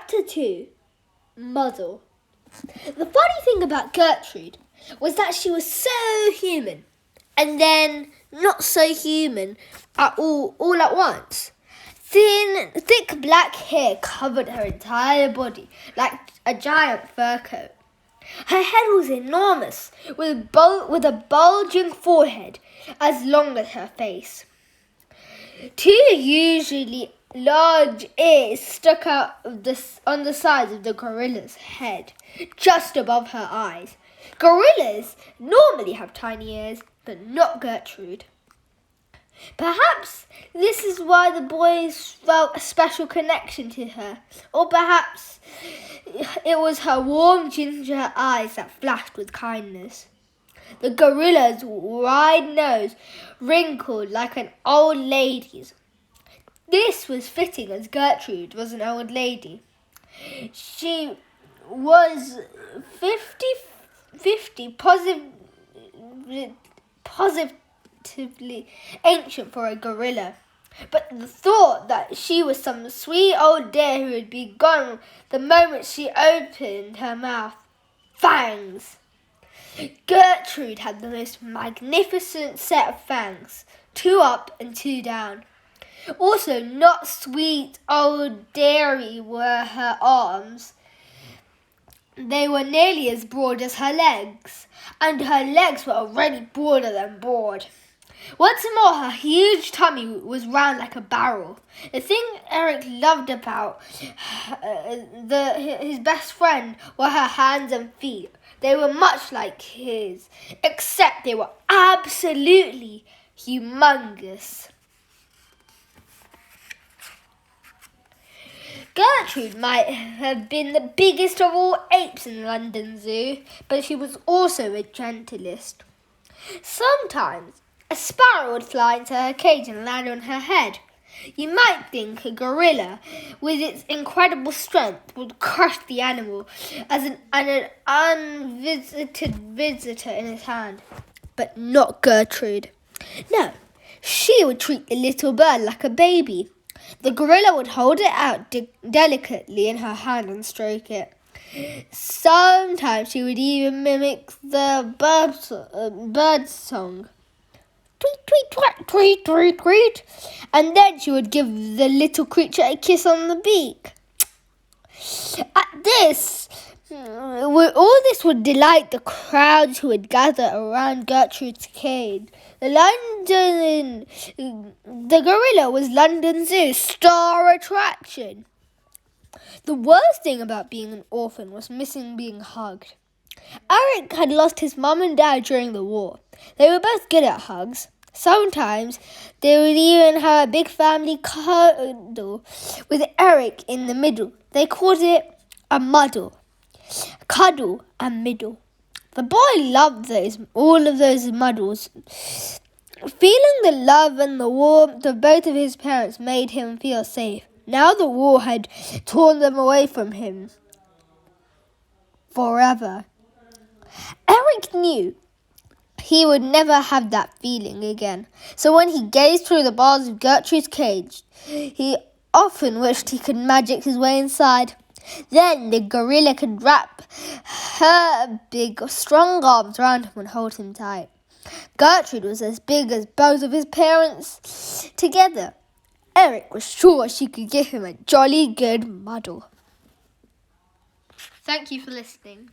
Chapter 2, Muddle. The funny thing about Gertrude was that she was so human, and then not so human at all at once. Thin, thick black hair covered her entire body like a giant fur coat. Her head was enormous, with a bulging forehead as long as her face. Two usually large ears stuck out on the sides of the gorilla's head, just above her eyes. Gorillas normally have tiny ears, but not Gertrude. Perhaps this is why the boys felt a special connection to her, or perhaps it was her warm ginger eyes that flashed with kindness. The gorilla's wide nose wrinkled like an old lady's. This was fitting, as Gertrude was an old lady. She was 50 positively ancient for a gorilla. But the thought that she was some sweet old dear who would be gone the moment she opened her mouth. Fangs! Gertrude had the most magnificent set of fangs, 2 up and 2 down. Also, not sweet old dairy were her arms. They were nearly as broad as her legs, and her legs were already broader than broad. Once more, her huge tummy was round like a barrel. The thing Eric loved about his best friend were her hands and feet. They were much like his, except they were absolutely humongous. Gertrude might have been the biggest of all apes in London Zoo, but she was also the gentlest. Sometimes a sparrow would fly into her cage and land on her head. You might think a gorilla, with its incredible strength, would crush the animal as an unvisited visitor in his hand. But not Gertrude. No, she would treat the little bird like a baby. The gorilla would hold it out delicately in her hand and stroke it. Sometimes she would even mimic the bird's song. Tweet, tweet, tweet, tweet, tweet, tweet. And then she would give the little creature a kiss on the beak. All this would delight the crowds who would gather around Gertrude's cage. The gorilla was London Zoo's star attraction. The worst thing about being an orphan was missing being hugged. Eric had lost his mum and dad during the war. They were both good at hugs. Sometimes they would even have a big family cuddle with Eric in the middle. They called it a muddle. Cuddle and middle. The boy loved all of those muddles. Feeling the love and the warmth of both of his parents made him feel safe. Now the war had torn them away from him forever. Eric knew he would never have that feeling again. So when he gazed through the bars of Gertrude's cage, he often wished he could magic his way inside. Then the gorilla could wrap her big, strong arms around him and hold him tight. Gertrude was as big as both of his parents together. Eric was sure she could give him a jolly good muddle. Thank you for listening.